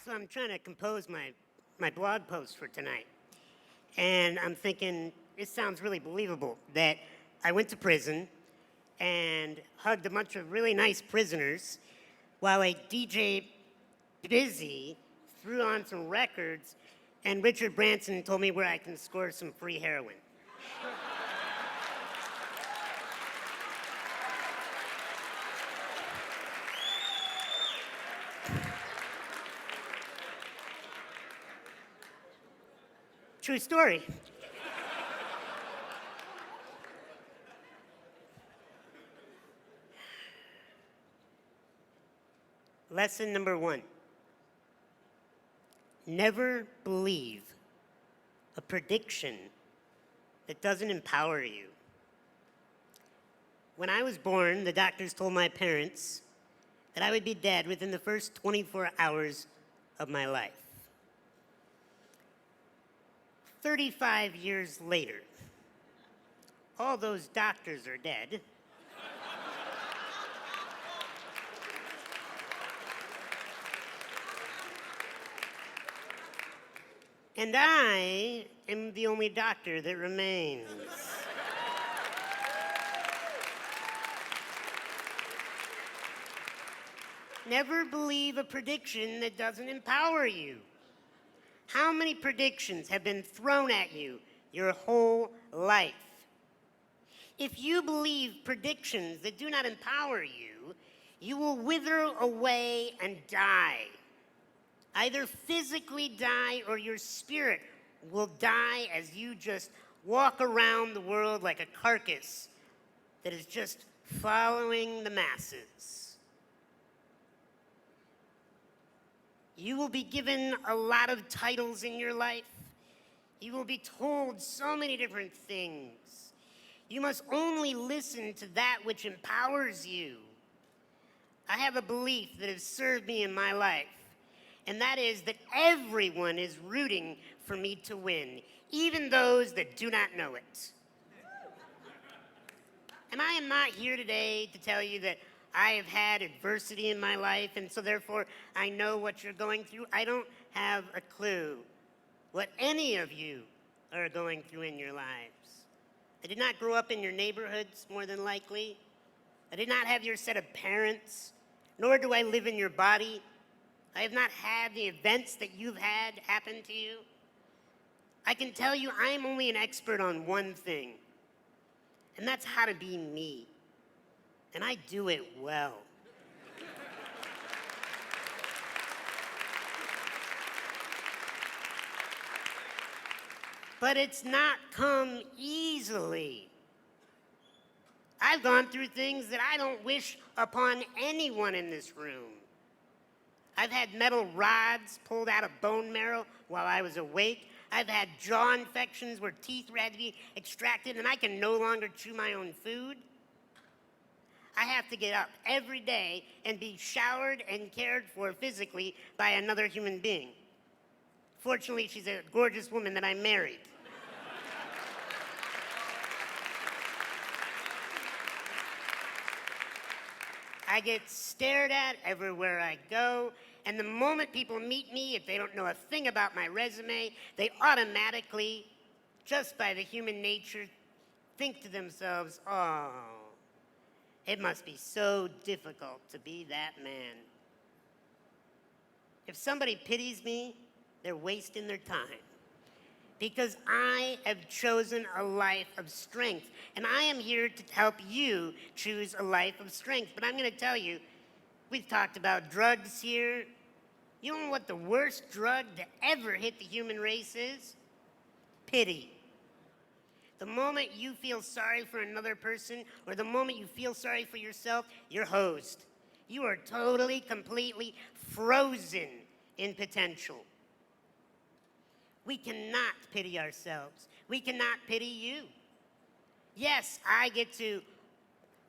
So I'm trying to compose my blog post for tonight. And I'm thinking, it sounds really believable that I went to prison and hugged a bunch of really nice prisoners while a DJ Busy threw on some records and Richard Branson told me where I can score some free heroin. True story. Lesson number 1. Never believe a prediction that doesn't empower you. When I was born, the doctors told my parents that I would be dead within the first 24 hours of my life. 35 years later, all those doctors are dead. And I am the only doctor that remains. Never believe a prediction that doesn't empower you. How many predictions have been thrown at you your whole life? If you believe predictions that do not empower you, you will wither away and die. Either physically die or your spirit will die as you just walk around the world like a carcass that is just following the masses. You will be given a lot of titles in your life. You will be told so many different things. You must only listen to that which empowers you. I have a belief that has served me in my life, and that is that everyone is rooting for me to win, even those that do not know it. And I am not here today to tell you that I have had adversity in my life, and so therefore I know what you're going through. I don't have a clue what any of you are going through in your lives. I did not grow up in your neighborhoods, more than likely. I did not have your set of parents, nor do I live in your body. I have not had the events that you've had happen to you. I can tell you I'm only an expert on one thing, and that's how to be me. And I do it well. But it's not come easily. I've gone through things that I don't wish upon anyone in this room. I've had metal rods pulled out of bone marrow while I was awake. I've had jaw infections where teeth had to be extracted and I can no longer chew my own food. I have to get up every day and be showered and cared for physically by another human being. Fortunately, she's a gorgeous woman that I married. I get stared at everywhere I go, and the moment people meet me, if they don't know a thing about my resume, they automatically, just by the human nature, think to themselves, oh, it must be so difficult to be that man. If somebody pities me, they're wasting their time. Because I have chosen a life of strength. And I am here to help you choose a life of strength. But I'm going to tell you, we've talked about drugs here. You know what the worst drug to ever hit the human race is? Pity. The moment you feel sorry for another person, or the moment you feel sorry for yourself, you're hosed. You are totally, completely frozen in potential. We cannot pity ourselves. We cannot pity you. Yes, I get to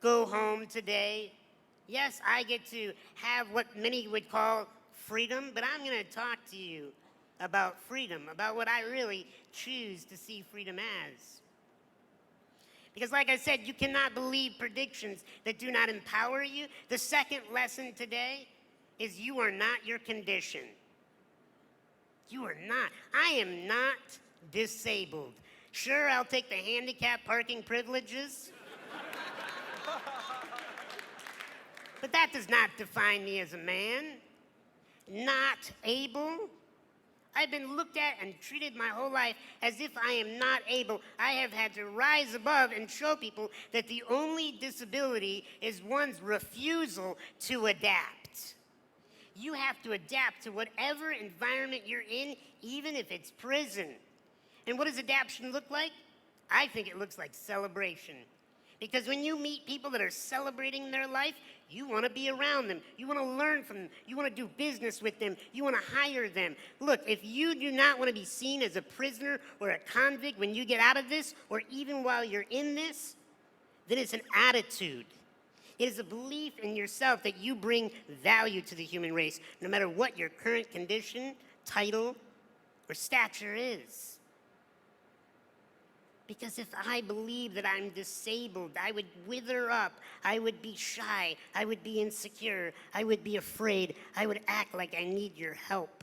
go home today. Yes, I get to have what many would call freedom, but I'm going to talk to you about freedom, about what I really choose to see freedom as. Because like I said, you cannot believe predictions that do not empower you. The second lesson today is you are not your condition. You are not. I am not disabled. Sure, I'll take the handicap parking privileges. But that does not define me as a man. Not able. I've been looked at and treated my whole life as if I am not able. I have had to rise above and show people that the only disability is one's refusal to adapt. You have to adapt to whatever environment you're in, even if it's prison. And what does adaptation look like? I think it looks like celebration. Because when you meet people that are celebrating their life, you want to be around them. You want to learn from them. You want to do business with them. You want to hire them. Look, if you do not want to be seen as a prisoner or a convict when you get out of this, or even while you're in this, then it's an attitude. It is a belief in yourself that you bring value to the human race, no matter what your current condition, title, or stature is. Because if I believe that I'm disabled, I would wither up, I would be shy, I would be insecure, I would be afraid, I would act like I need your help.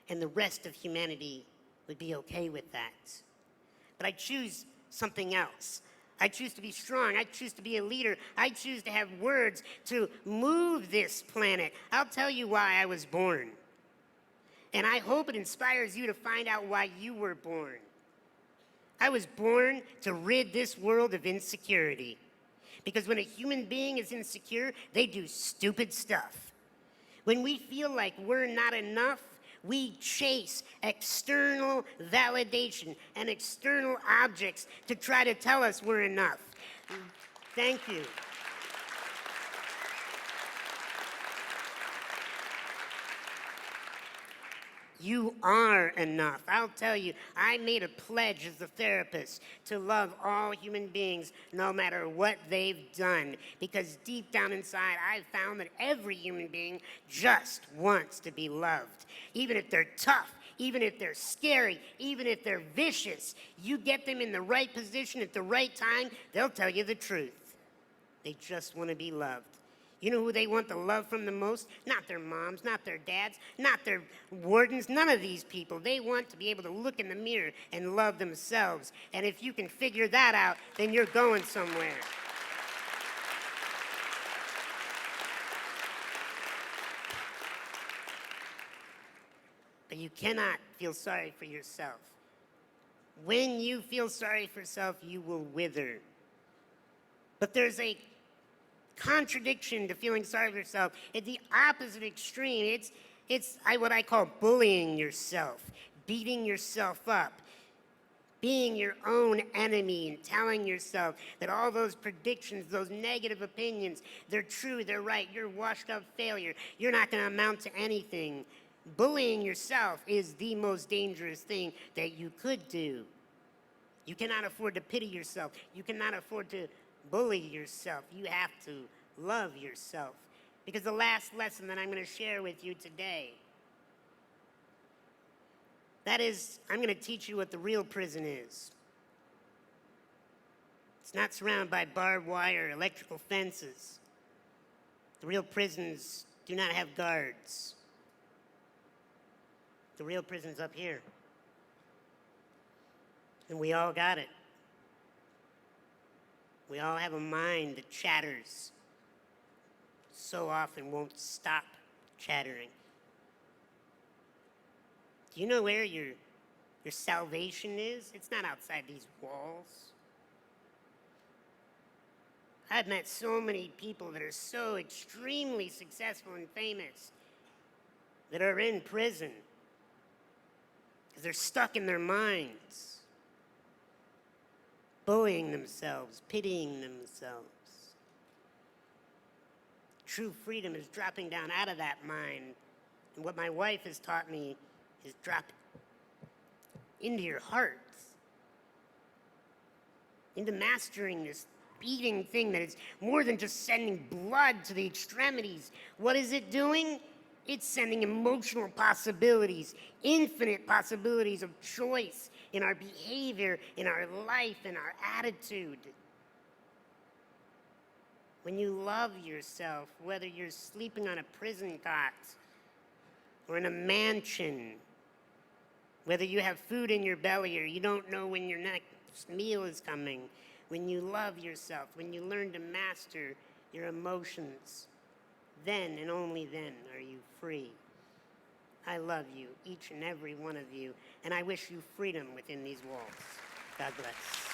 And the rest of humanity would be okay with that. But I choose something else. I choose to be strong. I choose to be a leader. I choose to have words to move this planet. I'll tell you why I was born. And I hope it inspires you to find out why you were born. I was born to rid this world of insecurity. Because when a human being is insecure, they do stupid stuff. When we feel like we're not enough, we chase external validation and external objects to try to tell us we're enough. Thank you. You are enough. I'll tell you, I made a pledge as a therapist to love all human beings no matter what they've done. Because deep down inside, I've found that every human being just wants to be loved. Even if they're tough, even if they're scary, even if they're vicious, you get them in the right position at the right time, they'll tell you the truth. They just want to be loved. You know who they want the love from the most? Not their moms, not their dads, not their wardens, none of these people. They want to be able to look in the mirror and love themselves. And if you can figure that out, then you're going somewhere. But you cannot feel sorry for yourself. When you feel sorry for yourself, you will wither. But there's a contradiction to feeling sorry for yourself. It's the opposite extreme. It's what I call bullying yourself, beating yourself up, being your own enemy and telling yourself that all those predictions, those negative opinions, they're true, they're right, you're a washed up failure, you're not going to amount to anything. Bullying yourself is the most dangerous thing that you could do. You cannot afford to pity yourself. You cannot afford to bully yourself. You have to love yourself. Because the last lesson that I'm going to share with you today, that is, I'm going to teach you what the real prison is. It's not surrounded by barbed wire or electrical fences. The real prisons do not have guards. The real prison's up here. And we all got it. We all have a mind that chatters, so often won't stop chattering. Do you know where your salvation is? It's not outside these walls. I've met so many people that are so extremely successful and famous that are in prison because they're stuck in their minds, bullying themselves, pitying themselves. True freedom is dropping down out of that mind. And what my wife has taught me is drop into your hearts, into mastering this beating thing that is more than just sending blood to the extremities. What is it doing? It's sending emotional possibilities, infinite possibilities of choice in our behavior, in our life, in our attitude. When you love yourself, whether you're sleeping on a prison cot or in a mansion Whether you have food in your belly or you don't know when your next meal is coming, when you love yourself, when you learn to master your emotions, then and only then are you free. I love you, each and every one of you, and I wish you freedom within these walls. God bless.